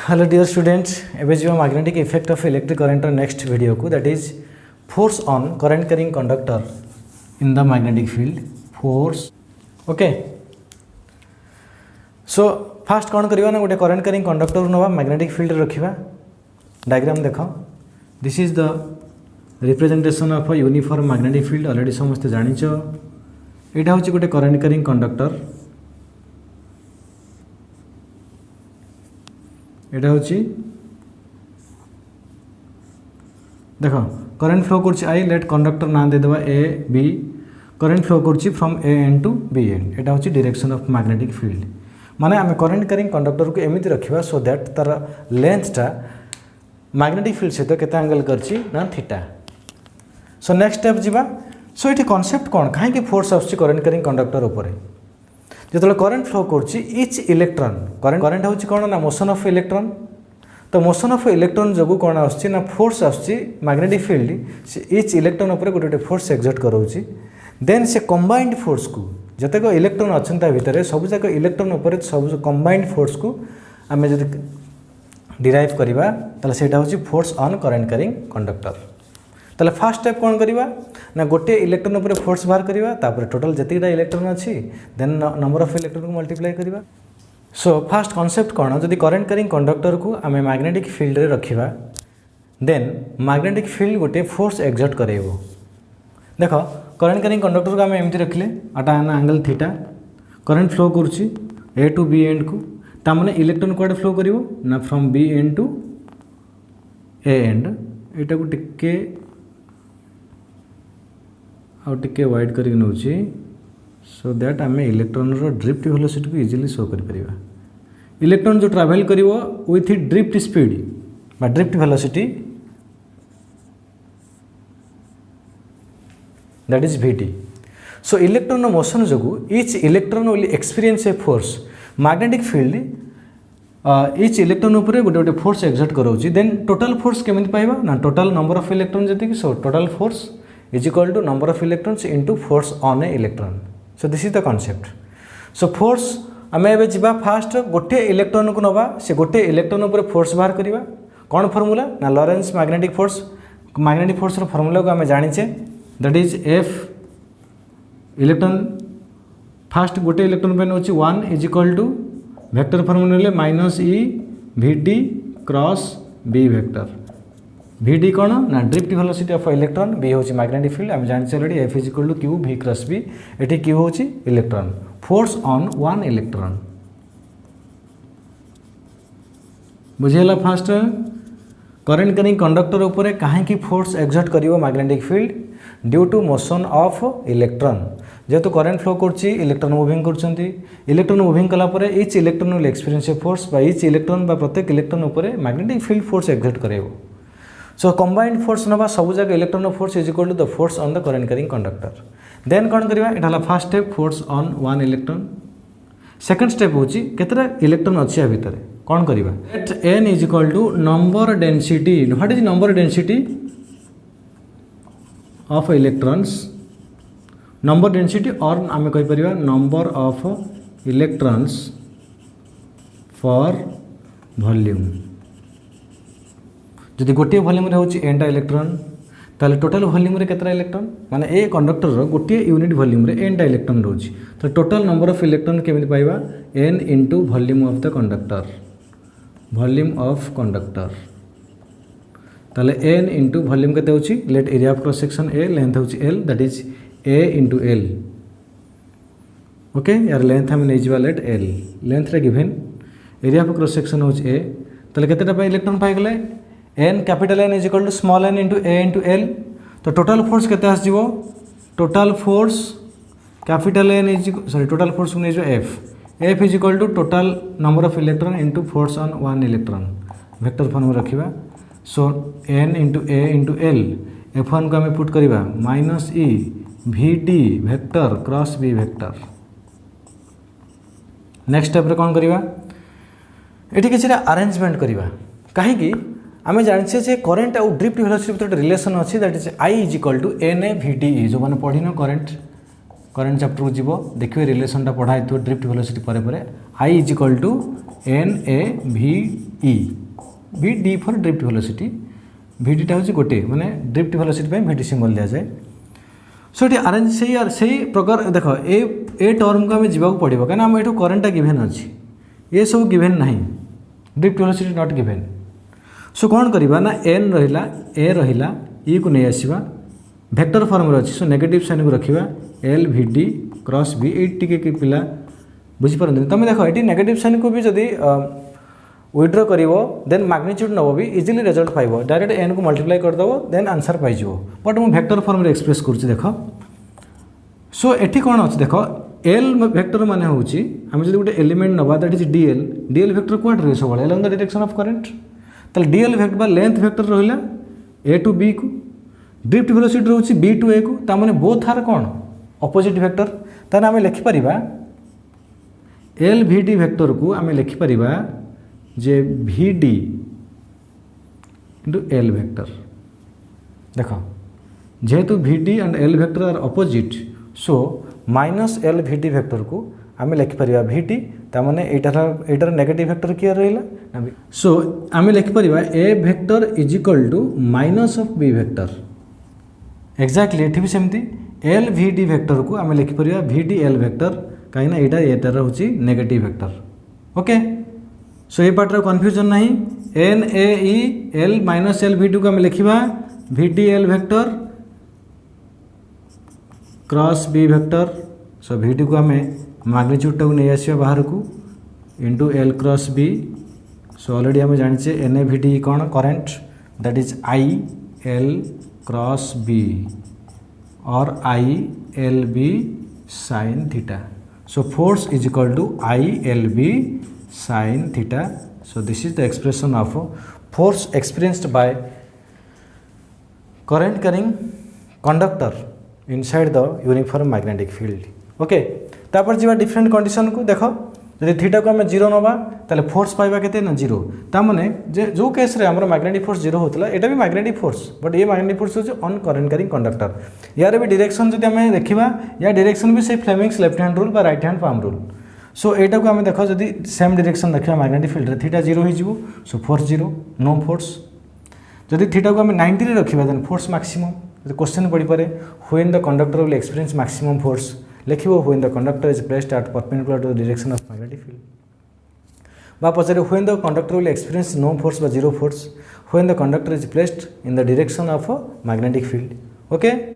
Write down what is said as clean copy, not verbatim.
Hello dear students, ଏବେ ଯିବା magnetic effect of electric current next video को, that is force on current carrying conductor in the magnetic field. Force, okay. So first कौन करिवा ना गोटे current carrying conductor नवा magnetic field रखिवा. Diagram देखो. This is the representation of a uniform magnetic field. Already समझते जानी चो. इटा होची गोटे current carrying conductor. एटा होची देखो करंट फ्लो करछि आई लेट कंडक्टर नाम दे देबा ए बी करंट फ्लो करछि from A end to B end एटा होची डायरेक्शन ऑफ मैग्नेटिक फील्ड माने हमें करंट कैरिंग कंडक्टर को एमिति रखिबा सो दैट तार लेंथटा मैग्नेटिक फील्ड सहित केते एंगल करछि ना थीटा. सो नेक्स्ट स्टेप जिबा. सो इठी कांसेप्ट कोन काहे कि फोर्स आछि करंट कैरिंग कंडक्टर ऊपर जो करंट फ्लो करछि इच इलेक्ट्रॉन करंट होछि कोन ना मोशन ऑफ इलेक्ट्रॉन. तो मोशन ऑफ इलेक्ट्रॉन जगु कोन आछि ना फोर्स आछि मैग्नेटिक फील्ड से इच इलेक्ट्रॉन ऊपर गोटे फोर्स एक्सर्ट करोछि. देन से कंबाइंड फोर्स को जतेक इलेक्ट्रॉन अछंता भितर सब जाक इलेक्ट्रॉन ऊपर सब कंबाइंड फोर्स को आमे जदि डिराइव करबा तले सेटा होछि force on current carrying conductor. तले फर्स्ट स्टेप कोन करबा ना गोटे इलेक्ट्रॉन ऊपर फोर्स बाहर करबा तापर टोटल जतिटा इलेक्ट्रॉन अछि देन नंबर ऑफ इलेक्ट्रॉन को मल्टीप्लाई करबा. सो फर्स्ट कांसेप्ट कोन जदि करंट कैरिंग कंडक्टर को आमे मैग्नेटिक फील्ड रे रखिबा देन मैग्नेटिक फील्ड गोटे फोर्स एक्सर्ट करेबो. देखो करंट कैरिंग कंडक्टर को आमे एमती रखले आटा एंगल थीटा करंट फ्लो करछि ए टू बी एंड को ता माने इलेक्ट्रॉन कोड फ्लो करिवो ना from b end to a end एटा को टिके आउ टिके वाइड करके नउछि सो दैट आमे इलेक्ट्रॉन रो ड्रिफ्ट वेलोसिटी को इजीली शो कर परिबा. इलेक्ट्रॉन जो ट्रैवल करिवो विथ ड्रिफ्ट स्पीड बा drift velocity that is vt. So electron motion जगु each electron will experience a force magnetic field each electron ऊपर गोटे गोटे फोर्स एक्सर्ट करोछि. देन टोटल फोर्स केमिति पाइबा ना टोटल नंबर ऑफ इलेक्ट्रॉन जति कि so total force is equal to number of electrons into force on a electron. So this is the concept. So force आमे एबे जिबा फास्ट गोटे इलेक्ट्रॉन को नबा से गोटे इलेक्ट्रॉन ऊपर फोर्स बाहर करिबा. कोन फार्मूला ना लॉरेंस मैग्नेटिक फोर्स रो फार्मूला को आमे जानिचे that is F electron first गोटे इलेक्ट्रॉन पे होची 1 is equal to vector formula ले minus E VT cross B vector. VD कौन ना drift velocity of electron B होची मैग्नेटिक फील्ड आम जान already F is equal to Q V cross B एटी Q होची electron force on one electron. बुझेला first current carrying conductor ऊपर काहे की फोर्स एक्सर्ट करिवो magnetic field due to motion of electron. जेहेतु करंट फ्लो करछि इलेक्ट्रॉन मूविंग करछंती इलेक्ट्रॉन मूविंग कला परे each electron will experience a force बा ईच इलेक्ट्रॉन बा प्रत्येक इलेक्ट्रॉन ऊपर मैग्नेटिक फील्ड फोर्स एक्सर्ट करेबो. सो कंबाइंड फोर्स नबा सब जगह electron force is equal to the force on the current carrying conductor. Then कौन करबा एटा हला first step force on one electron. Second step होची केतरा इलेक्ट्रॉन अछि आ भीतर कौन करबा let n is equal to number density. What is number density of electrons number density और आमे कहि परिबा number of electrons for volume. जदि गोटे वॉल्यूम रे होची एनटा इलेक्ट्रॉन ताले टोटल वॉल्यूम रे केतरा इलेक्ट्रॉन माने ए कंडक्टर रो गोटे यूनिट वॉल्यूम रे एनटा इलेक्ट्रॉन रोची तो टोटल नंबर ऑफ इलेक्ट्रॉन केमिति पाइबा n into volume of the conductor volume of conductor ताले n इनटू वॉल्यूम केते होची let area of cross section a length होची l that is a into l. Okay यार length हम नै जिबा लेट l लेंथ रे given area of cross section होची a ताले केतेटा पाइ इलेक्ट्रॉन पाइ गेले n capital N is equal to small n into a into l. तो टोटल फोर्स केते आस जीवो total force capital N is sorry total force ने जो F is equal to total number of electron into force on one electron vector form में रखिबा. So n into a into l F1 को हमें put करिबा minus E VD vector cross B vector. Next step रे कोन करिबा एठी किछरा arrangement करिबा काहे कि आम जाने जे करेन्ट आउ ड्रिफ्ट वेलोसिटी भितर रिलेशन अच्छी that is I is equal to NA VDE जो मैंने पढ़िन करेन्ट करेन्ट चैप्टर को जीव देखिए रिलेशनटा पढ़ाई ड्रिफ्ट वेलोसिटी पर I is equal to N A V E V D for drift velocity भिडीटा हूँ गोटे माने ड्रिफ्ट वेलोसिटी भिडी सिंबल दि जाए सो ये आरेंज से प्रकार देख ए टर्म को आम जावाक पड़ो कहीं आम ये करेन्टा गिभेन अच्छी ये सब गिभेन ना ड्रिफ्ट वेलोसिटी नॉट गिभेन सो कौन करवा ना एन रहा ए रहा ई को नहीं आसवा वेक्टर फॉर्म रे अच्छी सो नेगेटिव साइन को रखा एल भि डी क्रॉस बी ये पिला बुझीपार तुम देख ये नेगेटिव साइन को भी जदि विड्रॉ कर देन मैग्नीट्यूड नब भी इजिली रिजल्ट पाइब डायरेक्ट एन को मल्टीप्लाई करदेव देन आंसर पाइज बट मुझे वेक्टर फॉर्म रे एक्सप्रेस करुच्ची देख सो एठी कौन अच्छे देख एल वेक्टर माने होची हम जब गोटे एलिमेंट नवा that is DL vector quad रहे सब along the direction of current ताले डीएल वेक्टर बा लेंथ वेक्टर रहिला ए टू बी को ड्रिफ्ट वेलोसिटी रहउची बी टू ए को ता माने बोथ आर कौन ऑपोजिट वेक्टर ताने आमे लिखि परिबा एल भी डी वेक्टर को आमे लिखि परिबा जे भी डी इंटू एल वेक्टर देख जेहेतु V D and L vector are opposite so minus L V D vector को आम लिखिपर भी टी ताने एटार नेगेटिव वेक्टर किए रहा सो आम लिखिपर A vector is equal to minus of B vector exactly ये भी सेमती एल भी डी वेक्टर को आम लिखिपर भी डी एल वेक्टर कहीं एटार हूँ नेगेटिव वेक्टर ओके सो ये पार्टर कन्फ्यूजन नहीं N A E L minus L V D को आम लिखा V D L vector cross B vector so V D को आम मैग्नीट्यूड टाक नहीं आसिया बाहर को into L cross B so already आम जाने एन ए भी डी कौन current that is I L cross B और I L B sine theta so force is equal to I L B sine theta so this is the expression of force experienced by current carrying conductor inside the uniform magnetic field okay तापर जी different condition को देख जब theta को आम zero नवा ताले force पाइबा केते ना जीरो तामाने जे जो केस रे हमर मैग्नेटिक फोर्स जीरो होतला एटा भी मैग्नेटिक फोर्स बट ये मैग्नेटिक फोर्स होचे ऑन करंट कैरिंग कंडक्टर यार भी डायरेक्शन जदि आम देखिबा या डायरेक्शन भी से फ्लेमिंग्स लेफ्ट हैंड रूल बा right hand palm rule so एटा को आम देख जदि सेम डायरेक्शन देखिबा मैग्नेटिक फील्ड रे थीटा जीरो हो जिवो so force zero no force जदि थीटा को आम 90 रे रखिबा देन फोर्स मैक्सिमम क्वेश्चन पड़ी पारे when the conductor will experience maximum force लिखो when the conductor is placed at perpendicular to the direction of magnetic field बा पचारे when the conductor will experience no force बा zero force when the conductor is placed in the direction of magnetic field okay